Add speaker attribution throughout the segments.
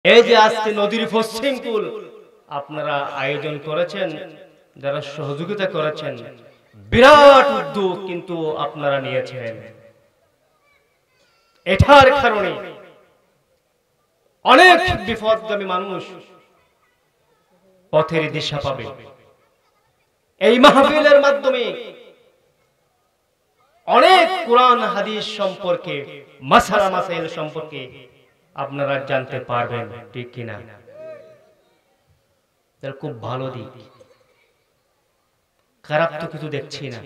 Speaker 1: এই যে আজকে নদীর পশ্চিম কূল আপনারা আয়োজন করেছেন, যারা সহযোগিতা করেছেন, বিরাট উদ্যোগ কিন্তু আপনারা নিয়েছেন। এটার কারণে অনেক বিপদগামী মানুষ পথের দিশা পাবে। এই মাহফিলের মাধ্যমে অনেক কোরআন হাদিস সম্পর্কে, মাসালা মাসাইল সম্পর্কে আপনারা জানতে পারবেন, ঠিক কিনা? তার খুব ভালো দিক, খারাপ তো কিছু দেখছি না।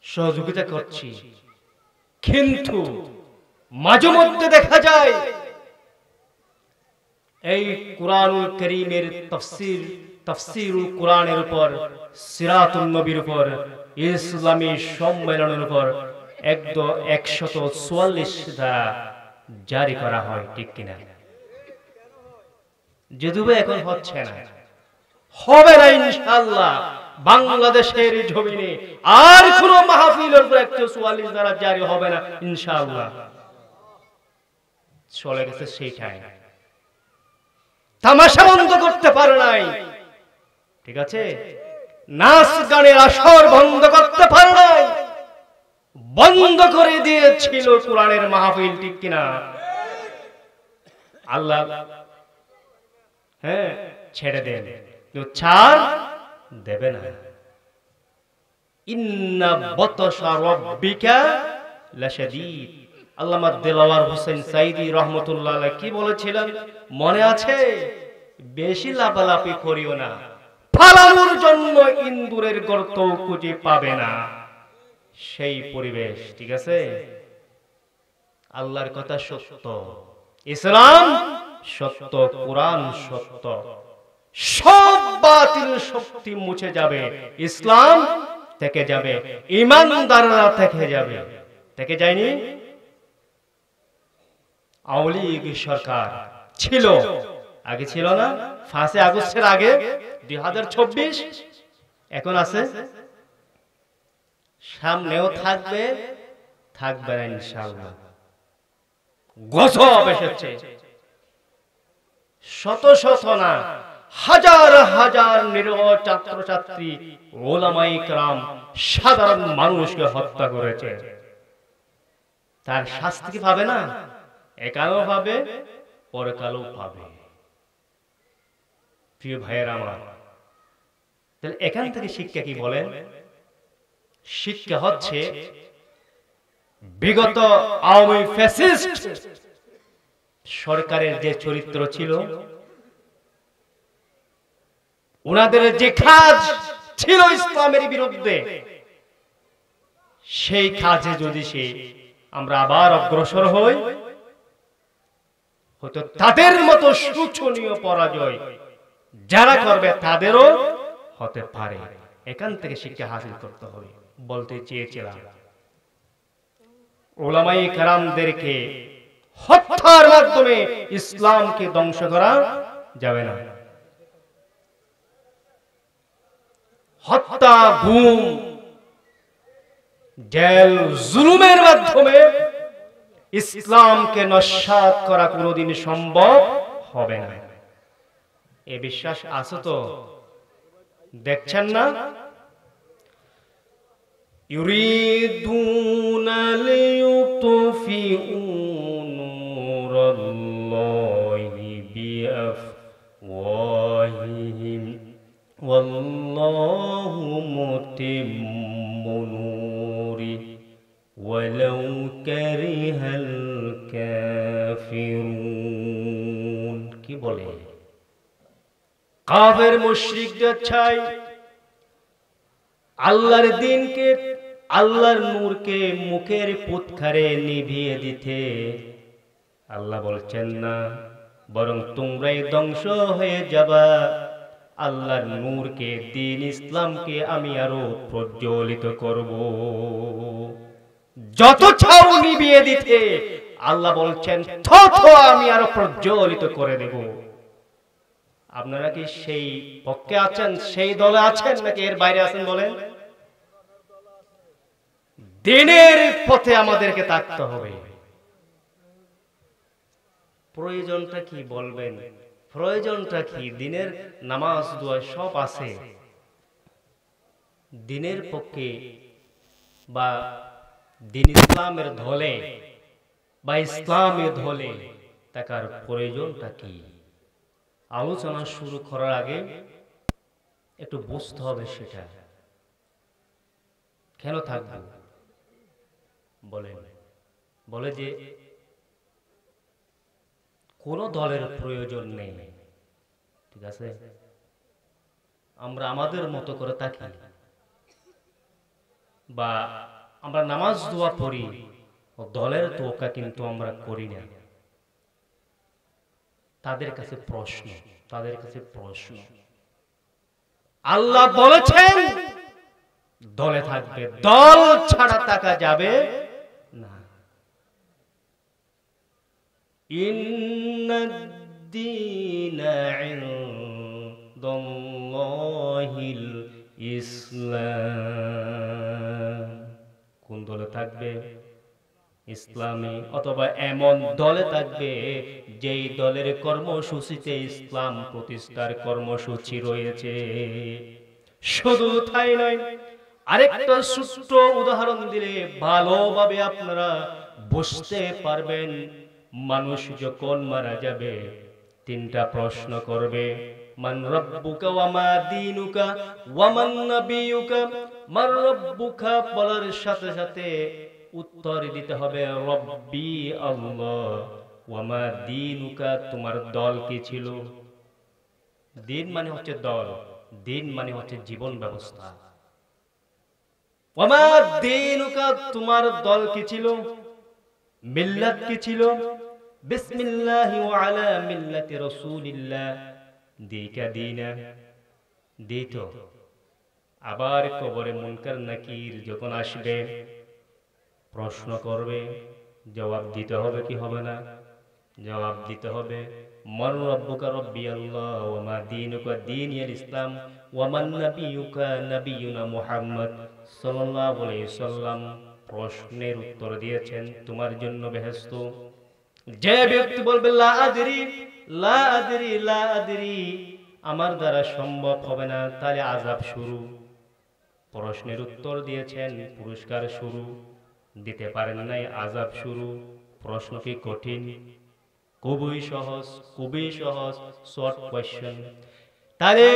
Speaker 1: সহযোগিতা করছি, কিন্তু মাঝে মধ্যে দেখা যায় এই কুরআনুল কারীমের তাফসীরুল কুরআনের উপর, সিরাতুন নবীর উপর, ইসলামী সম্মেলনের উপর 144 ধারা জারি করা হয়, ঠিক কিনা? যদিও এখন হচ্ছে না, হবে না ইনশাআল্লাহ। বাংলাদেশের জমিনে আর কোন মাহফিলের উপর 144 ধারা জারি হবে না ইনশাআল্লাহ। চলে গেছে সেইটাই। তামাশা বন্ধ করতে পারে নাই, ঠিক আছে? নাচ গানের আসর বন্ধ করতে পারে নাই, বন্ধ করে দিয়েছিল কোরআনের মাহফিল, ঠিক কিনা? আল্লাহ ছেড়ে দেন, ছাড় দেবে না। ইন্না বাতাশা রাব্বিকা লাশাদীদ। আল্লামা দেলাওয়ার হোসেন সাইদি রহমাতুল্লাহ আলাইহি কি বলেছিলেন মনে আছে? বেশি লাফালাফি করিও না, ফালানোর জন্য ইন্দুরের গর্ত খুঁজে পাবে না, সেই পরিবেশ, ঠিক আছে? আল্লাহর কথা সত্য, ইসলাম সত্য, কোরআন সত্য। সব বাতিল শক্তি মুছে যাবে, ইসলাম থেকে যাবে, ঈমানদাররা থেকে যাবে। থেকে যায়নি? আওয়ামী লীগ সরকার ছিল, আগে ছিল না? 5 আগস্টের আগে 2024 এখন আছে, সামনেও থাকবে, থাকবে না ইনশাআল্লাহ। গজব এসেছে, শত শত না, হাজার হাজার নিরীহ ছাত্রছাত্রী, ওলামায়ে কেরাম, সাধারণ মানুষকে হত্যা করেছে। তার শাস্তি কি পাবে না? একালেও পাবে, পরকালেও পাবে। প্রিয় ভাইয়েরা আমার, তাহলে এখান থেকে শিক্ষা কি বলেন? শিক্ষা হচ্ছে বিগত আওয়ামী ফ্যাসিস্ট সরকারের যে চরিত্র ছিল, ওনাদের যে কাজ ছিল ইসলামের বিরুদ্ধে, সেই কাজে যদি আমরা আবার অগ্রসর হই, হয়তো তাদের মতো শোচনীয় পরাজয় যারা করবে তাদেরও হতে পারে। এখান থেকে শিক্ষা হাসিল করতে হবে। বলতে চেয়েছিলাম উলামায়ে কেরামদেরকে হত্যার মাধ্যমে ইসলামকে ধ্বংস করা যাবে না। হত্যা, গুম, জেল, জুলুমের মাধ্যমে ইসলামকে নস্যাৎ করা কোনোদিন সম্ভব হবে না। এ বিশ্বাস আছে তো? দেখছেন না? ইউরিদুনা লিয়ুতফিউ নূরাল্লাহি বিআফওয়াহিহিম ওয়াল্লাহু মুতিম্মু নূরিহি ওয়ালাউ কারিহাল কাফিরুন। কি বলে? কাফের মুশরিকদের চাই আল্লাহর দ্বীনকে, আল্লাহর নূরকে মুখের পুৎখারে নিভিয়ে দিতে। আল্লাহ বলছেন না, বরং তোমরাই ধ্বংস হয়ে যাবা। আল্লাহর নূরকে, দ্বীন ইসলামকে আমি আরো প্রজ্বলিত করব। যত চাও নিভিয়ে দিতে, আল্লাহ বলছেন তত আমি আরো প্রজ্বলিত করে দেব। আপনারা কি সেই পক্ষে আছেন, সেই দলে আছেন, নাকি এর বাইরে আছেন? বলেন। দ্বীনের পথে আমাদেরকে থাকতে হবে। প্রয়োজনটা কি বলবেন, প্রয়োজনটা কি? দিনের নামাজ দোয়া সব আছে, দিনের পক্ষে বা দিন ইসলামের ধলে বা ইসলামের ধলে থাকার প্রয়োজনটা কি? আলোচনা শুরু করার আগে একটু বুঝতে হবে সেটা। কেন থাকবো বলেন? বলে যে কোন দলের প্রয়োজন নেই, ঠিক আছে? আমরা আমাদের মতো করে থাকি, বা আমরা নামাজ দোয়া পড়ি, দলের তোকা কিন্তু আমরা করি না। তাদের কাছে প্রশ্ন, আল্লাহ বলেছেন দলে থাকবে, দল ছাড়া থাকা যাবে না। ইন্নাদ-দীনা ইনদাল্লাহিল ইসলাম। কোন দলে থাকবে? ইসলামী, অথবা এমন দলে থাকবে যেই দলের কর্মসূচিতে ইসলাম প্রতিষ্ঠার কর্মসূচি রয়েছে। শুধু তাই নয়, আরেকটা ছোট্ট উদাহরণ দিলে ভালোভাবে আপনারা বুঝতে পারবেন। মানুষ যখন মারা যাবে তিনটা প্রশ্ন করবে, মান রাব্বুকা ওয়া মা দীনুকা ওয়া মান নাবিয়ুকা। মান রাব্বুকা বলার সাথে সাথে উত্তর দিতে হবে রব্বি আল্লাহ, ওয়া মা দীনুকা, তোমার দল কি ছিল? দিন মানে হচ্ছে দল, দিন মানে হচ্ছে জীবন ব্যবস্থা। ওয়া মা দীনুকা, তোমার দল কি ছিল? মিল্লাত কি ছিল? বিসমিল্লাহি ওয়া আলা মিল্লাতি রাসূলিল্লাহ, দিকা দীনা, দিত। আবার কবরে মুনকার নাকির যখন আসবে প্রশ্ন করবে, জবাব দিতে হবে কি হবে না? জবাব দিতে হবে। মান রাব্বুকা রব্বি আল্লাহ ওয়া মা দীনুকা দীনুল ইসলাম ওয়া মান নাবিয়ুকা নাবিয়ুনা মুহাম্মদ সাল্লাল্লাহু আলাইহি সাল্লাম। প্রশ্নের উত্তর দিয়েছেন তোমার জন্য বেহেশত। যে ব্যক্তি বলবে লা আদরি লা আদরি লা আদরি, আমার দ্বারা সম্ভব হবে না, তাহলে আযাব শুরু। প্রশ্নের উত্তর দিয়েছেন, পুরস্কার শুরু। দিতে পারেন নাই, আযাব শুরু। প্রশ্ন কি কঠিন? খুবই সহজ, খুবই সহজ, শর্ট কোয়েশ্চেন। তাহলে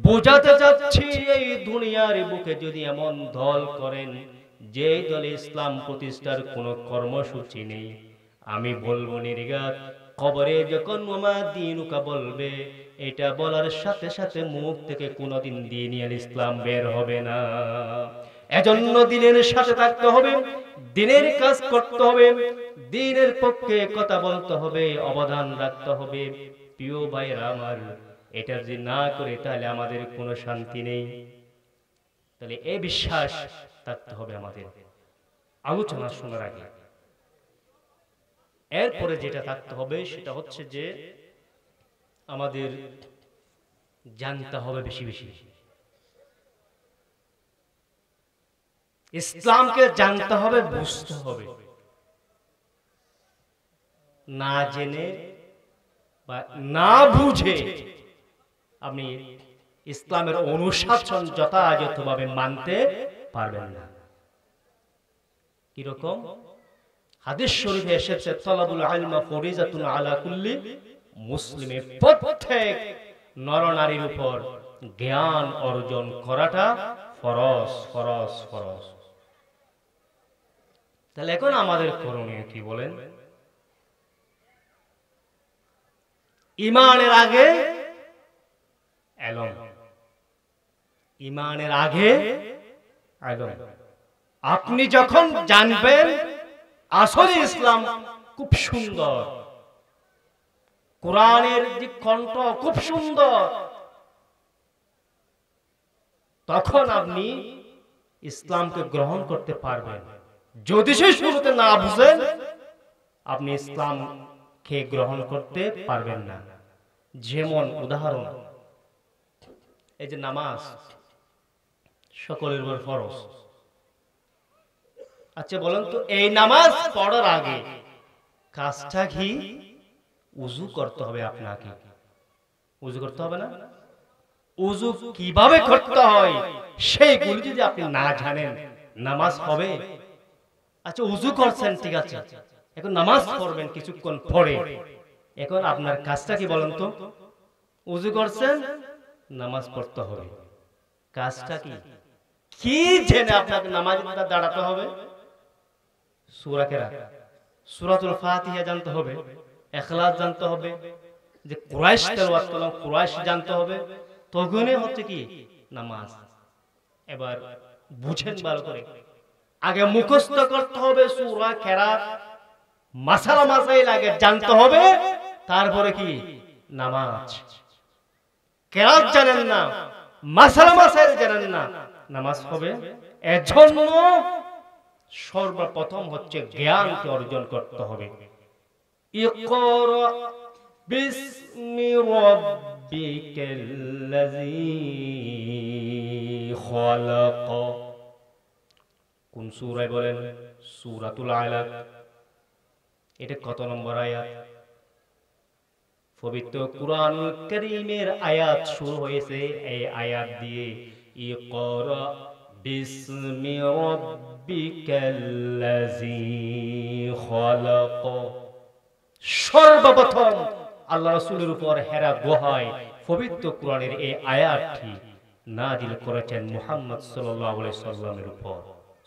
Speaker 1: বোঝাতে চাচ্ছি এই দুনিয়ার বুকে যদি এমন দল করেন যে দলে ইসলাম প্রতিষ্ঠার কোনো কর্মসূচি নেই, আমি বলবো নির্ঘাত, কবরে যখন ওমা দীনুকা বলবে, এটা বলার সাথে সাথে মুখ থেকে কোনোদিন দ্বীনুল ইসলাম বের হবে না। এজন্য দিনের সাথে থাকতে হবে, দিনের কাজ করতে হবে, দিনের পক্ষে কথা বলতে হবে, অবদান রাখতে হবে। প্রিয় ভাইরা আমার, এটা যদি না করে তাহলে আমাদের কোনো শান্তি নেই। তাহলে এই বিশ্বাস থাকতে হবে আমাদের আলোচনা শোনার আগে। এরপরে যেটা থাকতে হবে সেটা হচ্ছে যে আমাদের জানতে হবে বেশি বেশি, ইসলামকে জানতে হবে, বুঝতে হবে। না জেনে বা না বুঝে আপনি ইসলামের অনুশাসন যথাযথভাবে মানতে পারবেন না। কিরকম? হাদিস শরীফে এসেছে, তালাবুল ইলমি ফরিজাতুন আলা কুল্লি মুসলিমের, প্রত্যেক নরনারীর উপর জ্ঞান অর্জন করাটা ফরজ ফরজ ফরজ। তাহলে এখন আমাদের করণীয় কি বলেন? ইমানের আগে ইলম, ইমানের আগে ইলম। আপনি যখন জানবেন আসলে ইসলাম খুব সুন্দর, কোরআনের যে কণ্ঠ খুব সুন্দর, তখন আপনি ইসলামকে গ্রহণ করতে পারবেন। যদি সে শুরুতে না বুঝেন, আপনি ইসলামকে গ্রহণ করতে পারবেন না। যেমন উদাহরণ, এই যে নামাজ সকলের উপর ফরজ। আচ্ছা বলেন তো, এই নামাজ পড়ার আগে কাজটা কি? উযু করতে হবে আপনাকে। উযু করতে হবে না? উযু কিভাবে করতে হয় সেইগুলো যদি আপনি না জানেন, নামাজ হবে? আচ্ছা, উযু করছেন, ঠিক আছে, এখন নামাজ পড়বেন কিছুক্ষণ পরে। এখন আপনার কাজটা কি বলেন তো? উযু করছেন, নামাজ পড়তে হবে, কাজটা কি? কি জেনে আপনাকে নামাজে দাঁড়াতে হবে? সূরা কেরাত, সূরাতুল ফাতিহা জানতে হবে, ইখলাস জানতে হবে, যে কুরাইশ তেলাওয়াত করলাম কুরাইশ জানতে হবে, তখনই হচ্ছে কি নামাজ। এবার বুঝেন ভালো করে, আগে মুখস্থ করতে হবে সূরা কেরাত, মাসালা মাসাইল আগে জানতে হবে, তারপরে কি নামাজ। কেরাত জানেন না, মাসালা মাসাইল জানেন না, নামাজ হবে? এজন্য সর্বপ্রথম হচ্ছে জ্ঞানকে অর্জন করতে হবে। ইকরা বিসমি রাব্বিকাল্লাযী খালাক। কোন সূরায় বলেন? সূরাতুল আলাক। এটা কত নম্বর আয়াত? পবিত্র কুরআনুল কারীমের আয়াত শুরু হয়েছে এই আয়াত দিয়ে, ইকরা বিসমি রাব্বিকাল্লাযী খালাক। সর্বপ্রথম আল্লাহ রাসূলের উপর হেরা গুহায় পবিত্র কুরআনের এই আয়াতটি নাযিল করেছেন মুহাম্মদ সাল্লাল্লাহু আলাইহি সাল্লামের উপর।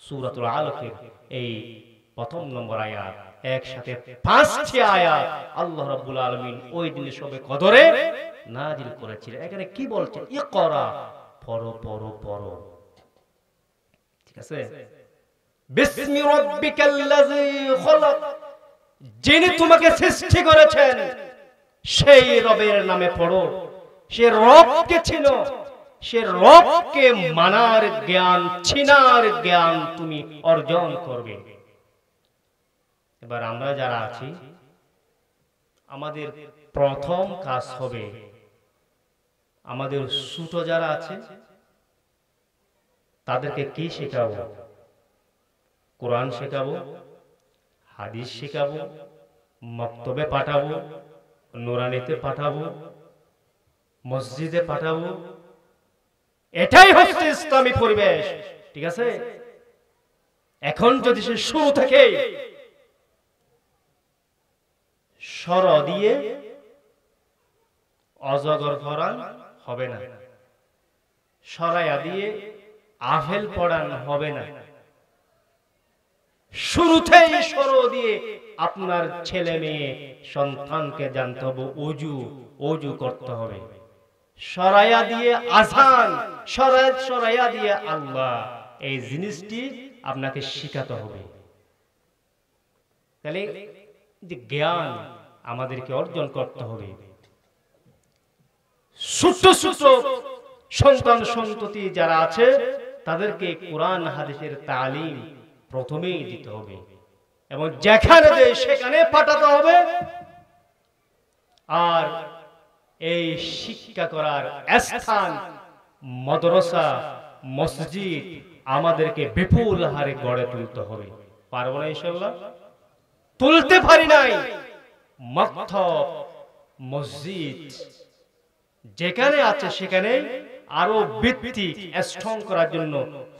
Speaker 1: সূরাতুল আলাকের এই প্রথম নম্বর আয়াত, একসাথে 5টি আয়াত আল্লাহ রাব্বুল আলামিন ওই দিনে সবে কদরে নাযিল করেছিলেন। এখানে কি বলছেন? ইকরা, পড়ো পড়ো পড়ো, ঠিক আছে? বিসমি রাব্বিকাল্লাযী খালাক, যিনি তোমাকে সৃষ্টি করেছেন সেই রবের নামে পড়ো। সে রবকে চিনো, সে রবকে মানার জ্ঞান, চিনার জ্ঞান তুমি অর্জন করবে। এবার আমরা যারা আছি, আমাদের প্রথম কাজ হবে, আমাদের ছোট যারা আছে তাদেরকে কি শেখাবো? কোরআন শেখাবো, হাদিস শেখাবো, মক্তবে পাঠাবো, নুরানিতে পাঠাবো, মসজিদে পাঠাবো। এটাই হচ্ছে ইসলামী পরিবেশ, ঠিক আছে? এখন যদি সে শুরু থেকে সর দিয়ে অজগর পড়ান হবে না, সরাইয়া দিয়ে আফেল পড়ান হবে না। শুরুতেই সর দিয়ে আপনার ছেলে মেয়ে সন্তানকে জানতে হবে ওযু, ওযু করতে হবে। সরাইয়া দিয়ে আযান, সরাইয়া দিয়ে আল্লাহ, এই জিনিসটি আপনাকে শিখাতে হবে। তাহলে যে জ্ঞান আমাদেরকে অর্জন করতে হবে। ছোট ছোট সন্তান সন্ততি যারা আছে তাদেরকে কোরআন হাদিসের তালিম প্রথমেই দিতে হবে, এবং যেখানে দেয় সেখানে পাঠাতে হবে। আর এই শিক্ষা করার স্থান মাদ্রাসা, মসজিদ আমাদেরকে বিপুল হারে গড়ে তুলতে হবে। পারবো না ইনশাআল্লাহ? তুলতে পারি নাই। মক্তব, মসজিদ যেখানে আছে সেখানে আরো ভিত্তি স্ট্রং করার জন্য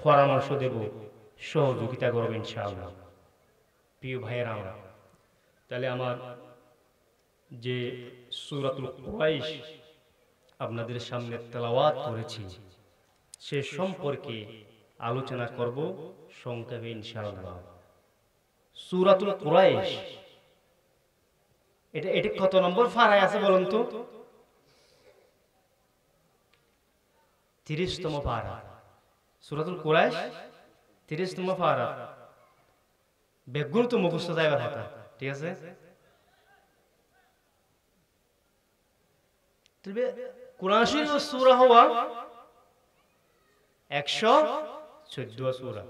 Speaker 1: পরামর্শ দেব, সহযোগিতা করব ইনশাআল্লাহ। প্রিয় ভাইয়েরা, তাহলে আমার যে সূরাতুল কুরাইশ আপনাদের সামনে তেলাওয়াত করেছি সে সম্পর্কে আলোচনা করব সংক্ষেপে ইনশাআল্লাহ। সূরাতুল কুরাইশ এটা কত নম্বর পারায় আছে বলুন তো? 30তম পারা। সূরাতুল কুরাইশ 30তম পারা। বেগুন তো মুখস্থ যাইবার কথা, ঠিক আছে? তবে কোরআন শরীফ সূরা হওয়া 114 সূরা।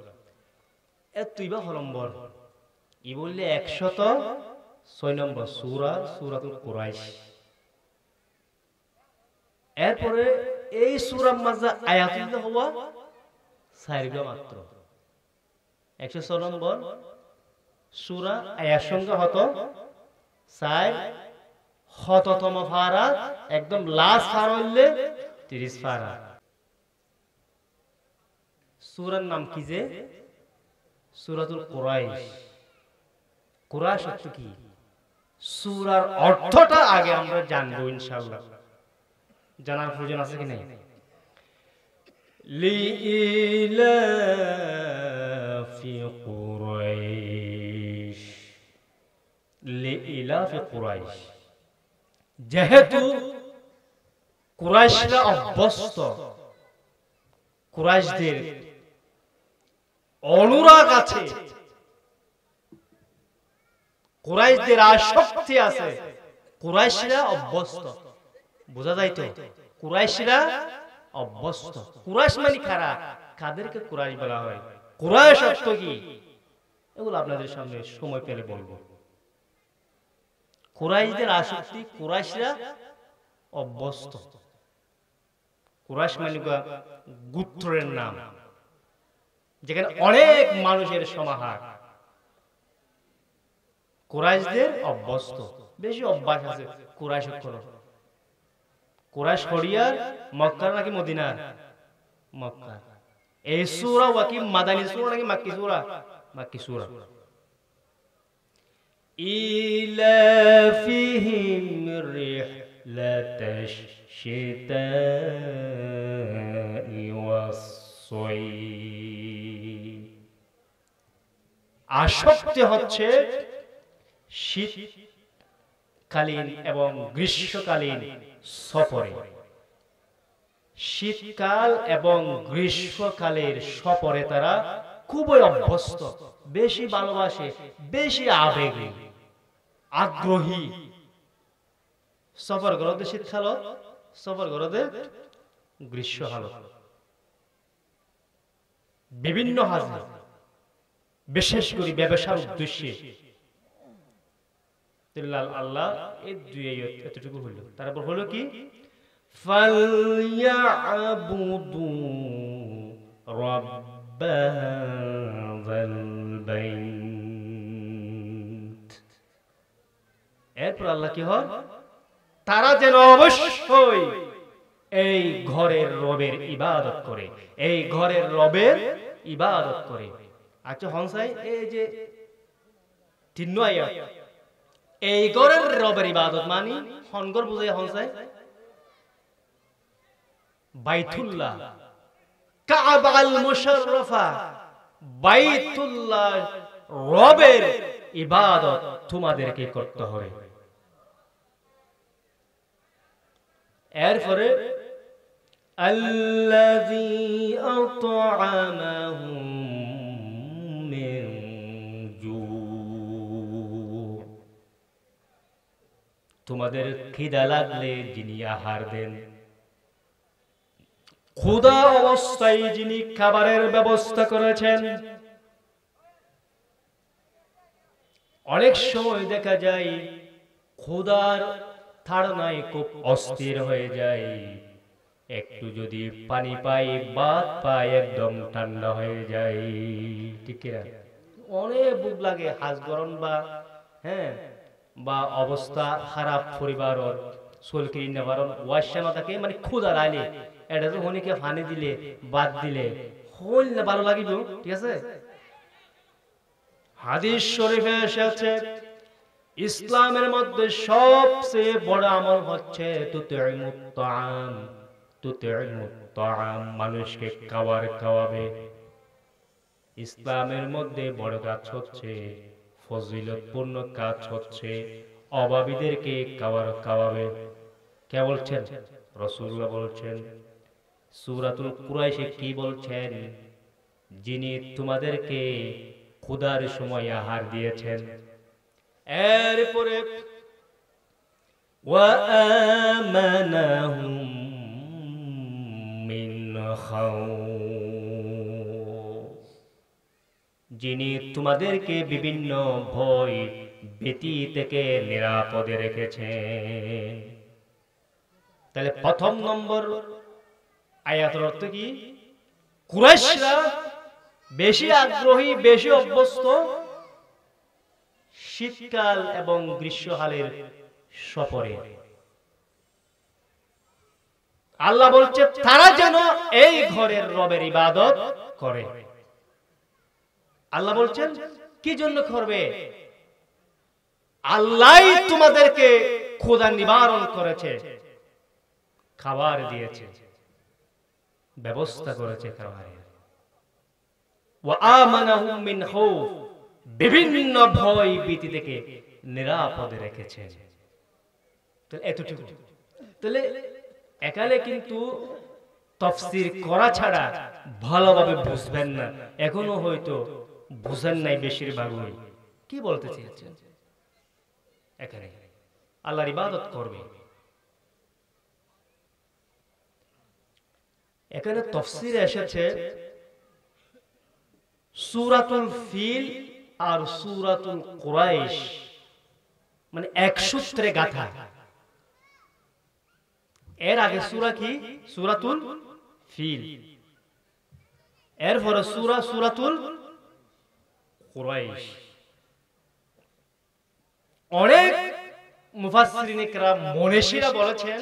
Speaker 1: এতই বা নম্বর ই বললে 106 নম্বর সূরা, সূরাতুল কুরাইশ। এরপরে এই সূরার মাঝে আয়াতুল্লাহ হওয়া 4টা মাত্র। 106 নম্বর সূরা, আয়াত সংখ্যা হতো 4, শততম ফারা একদম লাস্ট ফারা হইলে 30 ফারা। সূরার নাম কি যে? সূরাতুল কুরাইশ। কুরাইশ অর্থ কি? সূরার অর্থটা আগে আমরা জানবো ইনশাআল্লাহ। জানার প্রয়োজন আছে কি নাই? লিইলাফি কুরাইশ, লিইলাফি কুরাইশ। যেহেতু কুরাইশরা অভ্যস্ত, কুরাইশদের অনুরাগ আছে, কুরাইশদের আসক্তি আছে, কুরাইশরা অভ্যস্ত। বোঝা যায় তো? কুরাইশরা অভ্যস্ত। কুরাইশ মানে কারা? কাদেরকে কুরাইশ বলা হয়? কুরাইশ অর্থ কি? এগুলো আপনাদের সামনে সময় পেলে বলবো। কুরাইশদের আসক্তি, কুরাইশরা অভ্যস্ত। কুরাইশ মানে গোত্রের নাম, যেখানে অনেক মানুষের সমাহার। কুরাইশদের অভ্যস্ত, বেশি অভ্যাস আছে কুরাইশ করো। কুরাইশ হরিয়ার মক্কার নাকি মদিনার? মক্কা। এই সূরা ওয়াকি মাদানী সূরা নাকি মাক্কি সূরা? মাক্কি সূরা। ইলাফিহিম রিহলাতাশ শিতাই ওয়াস-সাইফ। আসক্তি হচ্ছে শীতকালীন এবং গ্রীষ্মকালীন সফরে। শীতকাল এবং গ্রীষ্মকালের সফরে তারা খুবই অভ্যস্ত, বেশি ভালোবাসে, বেশি আবেগী, আগ্রহী। সফর করতে শীতকাল, সফর করতে গ্রীষ্মকাল। বিভিন্ন হাজে, বিশেষ করে ব্যবসার উদ্দেশ্যে আল্লাহ এই দুই এতটুকু হইল। তারপর হলো কি? ফালইয়াবুদু রাব্ব হাযাল বাইত। এরপর আল্লাহ কি হয়? তারা যেন অবশ্যই এই ঘরের রবের ইবাদত করে, এই ঘরের রবের ইবাদত করে। আচ্ছা হনসাই, এই যে ৩ আয়াত, এই ঘরের রবের ইবাদত মানি হনগর বুঝাই হনসাই বাইতুল্লাহ, কাবা আল মুশাররফা, বাইতুল্লাহ রবের ইবাদত তোমাদেরকে করতে হবে। এরপরে আল্লাযী আত'আমাহুম মিন জু, তোমাদের খিদা লাগলে যিনি আহার দেন, ক্ষুধা অবস্থায় যিনি খাবারের ব্যবস্থা করেছেন। অনেক সময় দেখা যায় ক্ষুধার তাড়নায় খুব অস্থির হয়ে যায়, একটু যদি পানি পাই, ভাত পাই, একদম ঠান্ডা হয়ে যায়। ঠিক না? অনেক বুক লাগে, হাঁস গরম বা বা অবস্থা খারাপ পরিবারের চলকি নেবার ওয়াশানো থাকে, মানে ক্ষুধা লাগলে এটা তো হনিকে পানি দিলে, ভাত দিলে হল না ভালো লাগিব। ঠিক আছে? হাদিস শরীফে এসেছে ইসলামের মধ্যে সবচেয়ে বড় আমল হচ্ছে তুতিমুত তাআম, তুতিমুত তাআম, মানুষকে খাবার খাওয়াবে। ইসলামের মধ্যে বড় কাজ হচ্ছে, ফজিলতপূর্ণ কাজ হচ্ছে অভাবীদেরকে খাবার খাওয়াবে। কে বলছেন? রাসূলুল্লাহ বলছেন। সূরাতুল কুরাইশে কি বলছেন? যিনি তোমাদেরকে ক্ষুধার সময় আহার দিয়েছেন। এরপরে ওয়া আমানাহুম মিন খাউফ, যিনি তোমাদেরকে বিভিন্ন ভয় ভীতি থেকে নিরাপদে রেখেছেন। তাহলে প্রথম নম্বর আয়াতের অর্থ কি? কুরাইশরা বেশি আগ্রহী, বেশি অভ্যস্ত শীতকাল এবং গ্রীষ্মকালের সপরে। আল্লাহ বলছে তারা যেন এই ঘরের রবের ইবাদত করে। আল্লাহ বলছেন কি জন্য করবে? আল্লাহই তোমাদেরকে ক্ষুধা নিবারণ করেছে, খাবার দিয়েছে, ব্যবস্থা করেছে খাবারের। ওয়া আমানাহুম মিন খাউফ, বিভিন্ন ভয় ভীতি থেকে নিরাপদে রেখেছেন। তো এতটুকু। তাহলে একালে কিন্তু তাফসীর করা ছাড়া ভালোভাবে বুঝবেন না। এখনো হয়তো বুঝেন নাই বেশিরভাগই। কি বলতে চেয়েছেন? এখানে আল্লাহর ইবাদত করবে। এখানে তাফসীরে এসেছে সূরাতুল ফিল আর সূরাতুল কুরাইশ, মানে এক সূত্রে গাঁথা। এর আগে সূরা কি? সূরাতুল ফিল। এরপরে সূরাতুল কুরাইশ। অনেক মুফাসসিরিন ইকরাম মুনেশিরা বলেছেন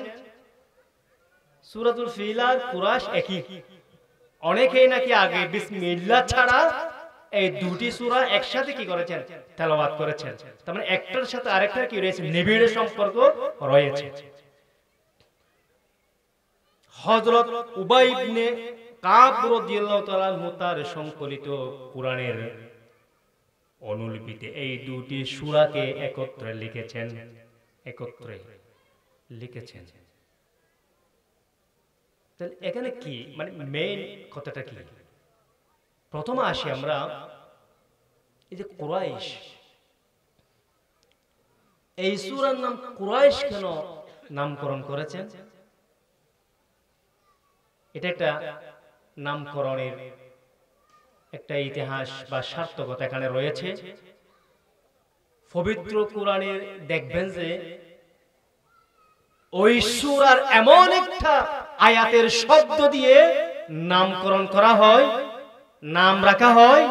Speaker 1: সূরাতুল ফিল আর কুরাইশ একই। অনেকেই নাকি আগে বিসমিল্লাহ ছাড়া এই দুটি সূরা একসাথে কি করেছেন? তেলাওয়াত করেছেন। তার মানে একটার সাথে আরেকটার কি রয়েছে? নিবিড় সম্পর্ক রয়েছে। হযরত উবাই ইবনে কাব রাদিয়াল্লাহু তাআলা আনহু তার সংকলিত কুরআনের অনুলিপিতে এই দুটি সূরাকে একত্রে লিখেছেন। তাহলে এখানে কি মানে মেইন কথাটা কি? প্রথমে আসি আমরা এই যে কুরাইশ, এই সূরার নাম কুরাইশ কেন নামকরণ করেছেন? এটা একটা নামকরণের একটা ইতিহাস বা সার্থকতা এখানে রয়েছে। পবিত্র কোরআনের দেখবেন যে ওই সূরার এমন একটা আয়াতের শব্দ দিয়ে নামকরণ করা হয়, নাম রাখা হয়,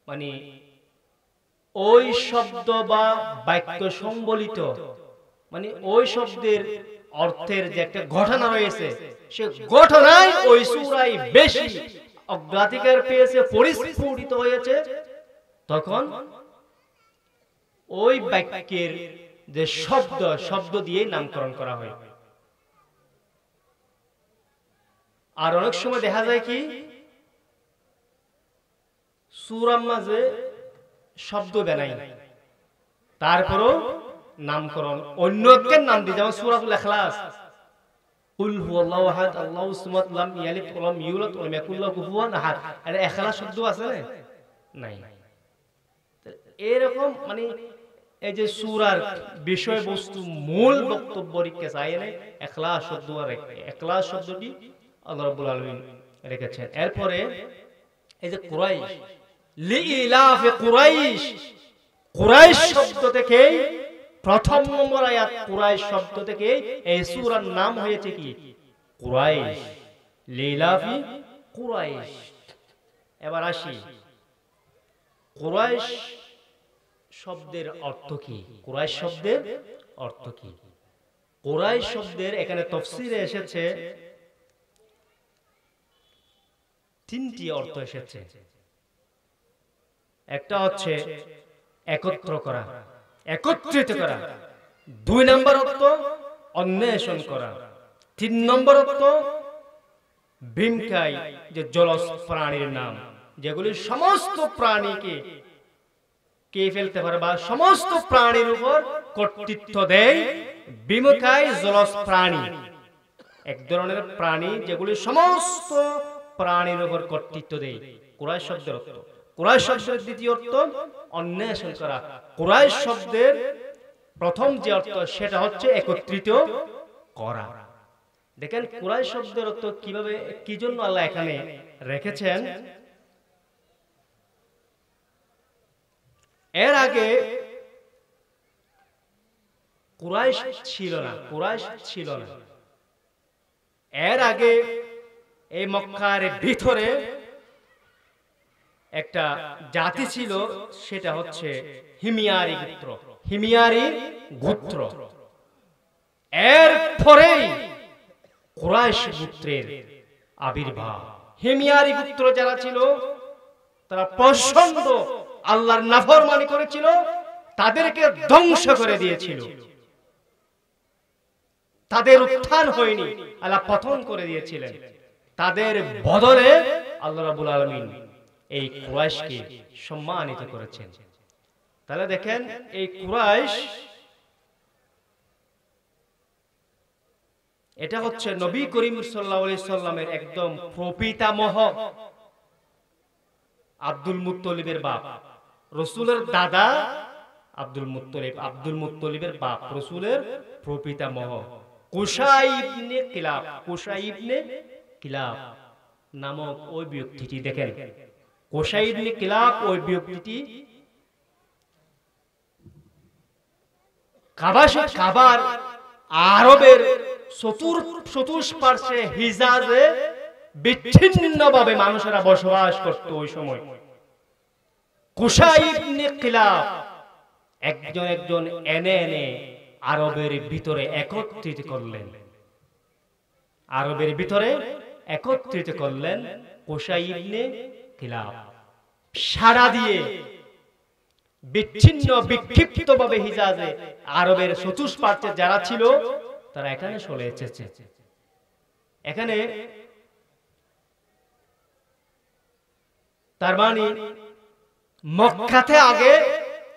Speaker 1: মানে ওই শব্দ বা বাক্য সম্বলিত, মানে ওই শব্দের অর্থের যে একটা ঘটনা রয়েছে, সে ঘটনায় ওই সূরায় বেশি অগ্রাধিকার পেয়েছে, পরিস্ফুটিত হয়েছে। তখন ওই বাক্যের যে শব্দ দিয়ে নামকরণ করা হয়। আর অনেক সময় দেখা যায় কি সূরার মাঝে শব্দ বেনাই, তারপরও নামকরণ অন্য একটা নাম দিয়ে, যেমন সূরাতুল ইখলাস, কুল হুয়াল্লাহু আহাদ আল্লাহুস সামাদ লাম ইয়ালিদ ওয়া লাম ইউলাদ ওয়া লাম ইয়াকুল লাহু কুফুয়ান আহাদ। আরে ইখলাস শব্দ আছে না? নাই। এরকম মানে এই যে সূরার বিষয়বস্তু মূল বক্তব্য রেখে চায় না, ইখলাস শব্দ আর ইখলাস শব্দটি আল্লাহ রাব্বুল আলামিন রেখেছেন। এরপরে এই যে কুরাইশ, লিইলাফি কুরাইশ, কুরাইশ শব্দ থেকে প্রথম নম্বর আয়াত, কুরাইশ শব্দ থেকে এই সূরার নাম হয়েছে কি? কুরাইশ, লিইলাফি কুরাইশ। এবার আসি কুরাইশ শব্দের অর্থ কি? কুরাইশ শব্দের অর্থ কি? কুরাইশ শব্দের এখানে তাফসীরে এসেছে তিনটি অর্থ এসেছে। একটা হচ্ছে একত্র করা, একত্রিত করা। 2 নম্বর অর্থ অন্বেষণ করা। 3 নম্বর অর্থ ভীমকাই, যে জলজ প্রাণীর নাম, যেগুলি সমস্ত প্রাণীকে কে ফেলতে পারে বা সমস্ত প্রাণীর উপর কর্তৃত্ব দেয়। ভীমকাই জলজ প্রাণী, এক ধরনের প্রাণী যেগুলি সমস্ত প্রাণীর উপর কর্তৃত্ব দেয়। কুরাইশ শব্দের অর্থ। কুরাইশ শব্দের দ্বিতীয় অর্থ অন্বেষণ করা। কুরাইশ শব্দের প্রথম যে অর্থ সেটা হচ্ছে একত্রিত করা। দেখেন কুরাইশ শব্দের অর্থ কিভাবে, কি জন্য আল্লাহ এখানে রেখেছেন। এর আগে কুরাইশ ছিল না। এর আগে এই মক্কার ভিতরে একটা জাতি ছিল, সেটা হচ্ছে হিমিয়ারি গোত্র। হিমিয়ারি গোত্র। এরপরেই কুরাইশ গোত্রের আবির্ভাব। হিমিয়ারি গোত্র যারা ছিল তারা প্রচন্ড আল্লাহর নাফরমানি করেছিল, তাদেরকে ধ্বংস করে দিয়েছিল। তাদের উত্থান হয়নি, আল্লাহ পতন করে দিয়েছিলেন। তাদের বদলে আল্লাহ রাব্বুল আলামিন এই কুরাইশকে সম্মানিত করেছেন। তাহলে দেখেন, এই কুরাইশ এটা হচ্ছে নবী করিম সাল্লাল্লাহু আলাইহি সাল্লামের একদম প্রপিতামহ। আব্দুল মুত্তলিবের বাপ, রাসূলের দাদা আব্দুল মুত্তলিব, আব্দুল মুত্তলিবের বাপ, রাসূলের প্রপিতামহ কুসাই ইবনে কিলাব। কুসাই ইবনে কিলাব নামক ওই ব্যক্তিটি, দেখেন কুসাই ইবনে কিলাব ওই ব্যক্তিটি কাবার আরবের চতুষ্পার্শ্বে হিজাজে বিচ্ছিন্নভাবে মানুষেরা বসবাস করত ওই সময়। কুসাই ইবনে কিলাব একজন একজন এনে এনে আরবের ভিতরে একত্রিত করলেন। আরবের ভিতরে একত্রিত করলেন কুসাই ইবনে কিলাব। সারা দিয়ে বিচ্ছিন্ন বিক্ষিপ্ত ভাবে হিজাজে আরবের চতুষ্পার্শ্বে যারা ছিল তারা এখানে চলে এসেছে। এখানে তার মানে মক্কাতে আগে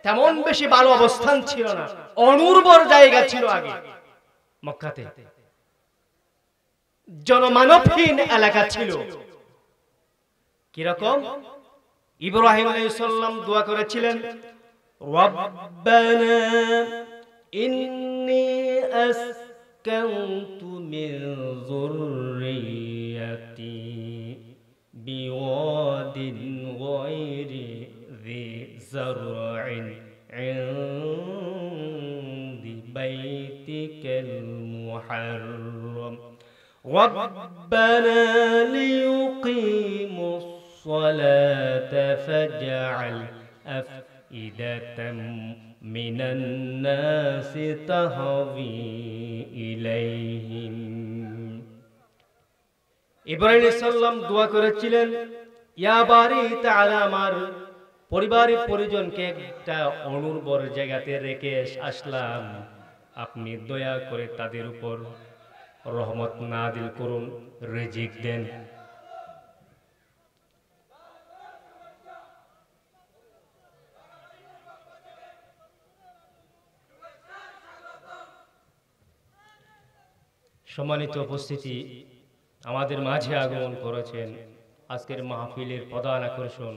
Speaker 1: তেমন বেশি ভালো অবস্থান ছিল না, অনুর্বর জায়গা ছিল আগে মক্কাতে, জনমানবহীন এলাকা ছিল। কিরকম? ইব্রাহিম আলাইহিস সালাম দোয়া করেছিলেন, রব্বানা ইন্নী আসকানতু মিন যুররিয়াতি বিওয়াদিন গায়রি ذي زرع عند بيتك المحرم ربنا ليقيموا الصلاة فاجعل أفئدة من الناس تهوي إليهم। ইব্রাহিম আলাইহিস সালাম দোয়া করেছিলেন, ইয়া বারি তাআলা, আমার পরিবারের পরিজনকে একটা অনুর্বর জায়গাতে রেখে আসলাম, আপনি দয়া করে তাদের উপর রহমত নাযিল করুন, রিজিক দেন। সম্মানিত উপস্থিতি, আমাদের মাঝে আগমন করেছেন আজকের মাহফিলের প্রধান আকর্ষণ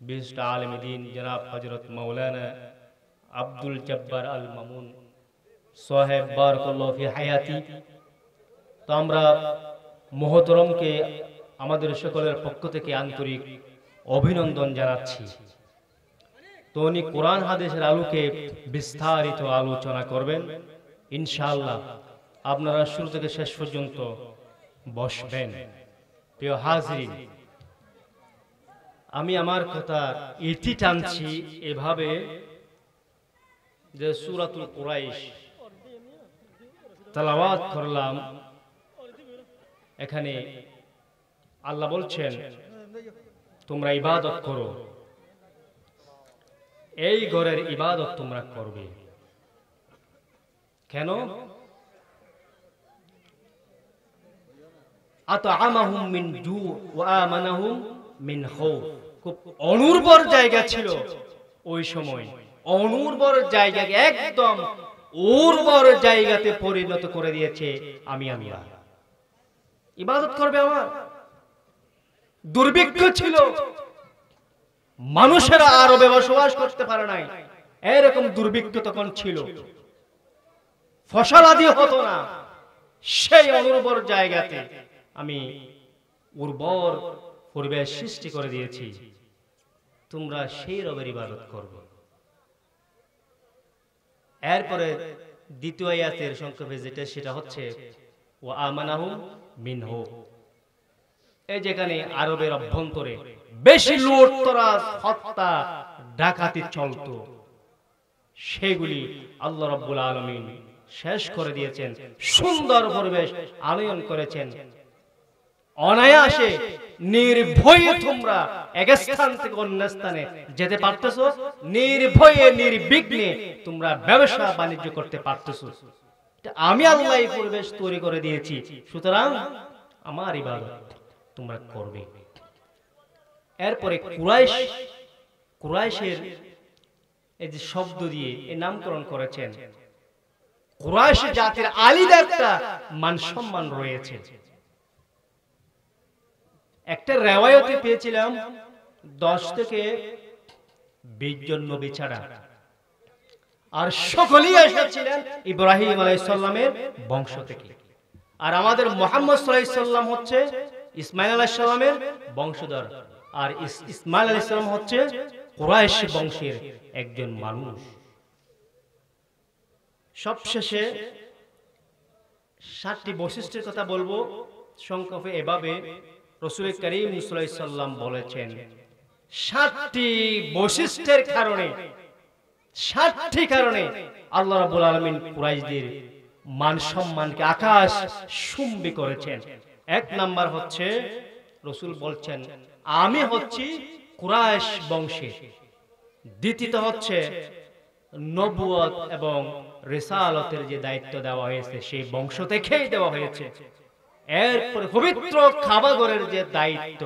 Speaker 1: বিশিষ্ট আলেম দ্বীন জনাব হযরত মাওলানা আব্দুল জব্বার আল মামুন সাহেব, বারাকাল্লাহু ফি হায়াতি। তো আমরা মুহতারামকে আমাদের সকলের পক্ষ থেকে আন্তরিক অভিনন্দন জানাচ্ছি। তো উনি কোরআন হাদিসের আলোকে বিস্তারিত আলোচনা করবেন ইনশাআল্লাহ। আপনারা শুরু থেকে শেষ পর্যন্ত বসবেন। প্রিয় হাজরিন, আমি আমার কথা ইতি টানছি এভাবে যে সূরাতুল কুরাইশ তেলাওয়াত করলাম, এখানে আল্লাহ বলছেন তোমরা ইবাদত করো, এই ঘরের ইবাদত তোমরা করবে। কেন? আতআমাহুম মিন জু ওয়া আমানাহুম মিন খাউফ। খুব অনুর্বর জায়গা ছিল ওই সময়, অনুর্বর জায়গাকে একদম উর্বর জায়গাতে পরিণত করে দিয়েছে আমি আল্লাহ। ইবাদত করবে আমার। দুর্ভিক্ষ ছিল, মানুষেরা আরবে বসবাস করতে পারে নাই, এরকম দুর্ভিক্ষ তখন ছিল, ফসল আদি হতো না। সেই অনুর্বর জায়গাতে আমি উর্বর পরিবেশ সৃষ্টি করে দিয়েছি, তোমরা সেই রবের ইবাদত করবে। এরপরে দ্বিতীয় আয়াতের সংক্ষেপে যেটা, সেটা হচ্ছে ওয়া আমানাহুম মিনহু। এই যেখানে আরবের অভ্যন্তরে বেশি লুটতরাজ, হত্যা, ডাকাতি চলতো, সেগুলি আল্লাহ রাব্বুল আলামিন শেষ করে দিয়েছেন। সুন্দর পরিবেশ আনয়ন করেছেন। অনায়াসে নির্ভয়ে তোমরা এক স্থান থেকে অন্য স্থানে যেতে পারতেছো, নির্ভয়ে নির্বিঘ্নে তোমরা ব্যবসা বাণিজ্য করতে পারতেছো। আমি আল্লাহ এই পরিবেশ তৈরি করে দিয়েছি, সুতরাং আমার ইবাদত তোমরা করবে। এরপরে কুরাইশের এই যে শব্দ দিয়ে এই নামকরণ করেছেন, কুরাইশ জাতির আলাদা একটা মান সম্মান রয়েছে। একটা রিওয়ায়াতে পেয়েছিলাম 10 থেকে 20 জন নবী ছাড়া, আর সকলেই এসেছিলেন ইব্রাহিম আলাইহিস সালামের বংশ থেকে। আর আমাদের মুহাম্মদ সাল্লাল্লাহু আলাইহি সাল্লাম হচ্ছে ইসমাঈল আলাইহিস সালামের বংশধর, আর ইসমাঈল আলাইহিস সালাম হচ্ছে কুরাইশ বংশের একজন মানুষ। সবশেষে 7টি বৈশিষ্ট্যের কথা বলবো সংক্ষেপে। এভাবে রাসূল করিম সাল্লাল্লাহু আলাইহি সাল্লাম বলেছেন 7টি বৈশিষ্ট্যের কারণে, 7টি কারণে আল্লাহ রাব্বুল আলামিন কুরাইশদের মান সম্মানকে আকাশ চুম্বি করেছেন। 1 নাম্বার হচ্ছে রাসূল বলছেন আমি হচ্ছি কুরাইশ বংশের। দ্বিতীয়ত হচ্ছে নবুয়ত এবং রিসালতের যে দায়িত্ব দেওয়া হয়েছে সেই বংশ থেকেই দেওয়া হয়েছে। এরপর পবিত্র কাবাগরের যে দায়িত্ব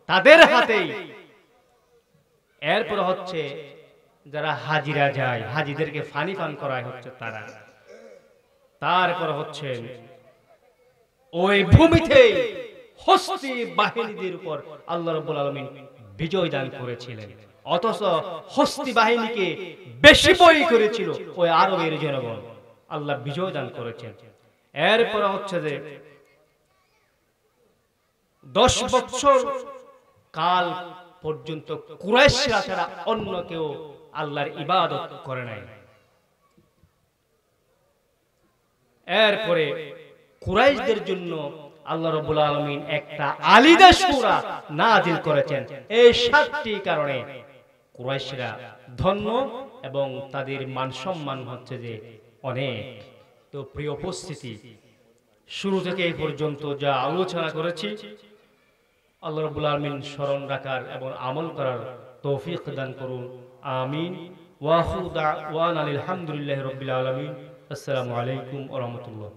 Speaker 1: তাদের হাতেই। এরপর হচ্ছে যারা হাজিরা যায়, হাজিদেরকে পানি পান করায় হচ্ছে তারা। তারপর হচ্ছে ওই ভূমিতে হস্তি বাহিনীদের উপর আল্লাহ রাব্বুল আলামিন বিজয় দান করেছিলেন, অথচ হস্তি বাহিনীকে বেশি বই করেছিল ওই আরবের জনগণ। আল্লাহ বিজয় দান করেছেন। এরপর হচ্ছে যে 10 বছর কাল পর্যন্ত কুরাইশরা ছাড়া অন্য কেউ আল্লাহর ইবাদত করে নাই। এরপরে কুরাইশদের জন্য আল্লাহ রাব্বুল আলামিন একটা আলাদা সূরা নাযিল করেছেন। এই 7টি কারণে কুরাইশরা ধন্য এবং তাদের মান সম্মান হচ্ছে যে অনেক। তো প্রিয় উপস্থিতি, শুরু থেকে এই পর্যন্ত যা আলোচনা করেছি আল্লাহ রাব্বুল আলামিন স্মরণ রাখার এবং আমল করার তৌফিক দান করুন। আমিন। ওয়া আখিরু দাওয়ানা আলহামদুলিল্লাহি রাব্বিল আলামিন। আসসালামু আলাইকুম ওয়া রাহমাতুল্লাহ।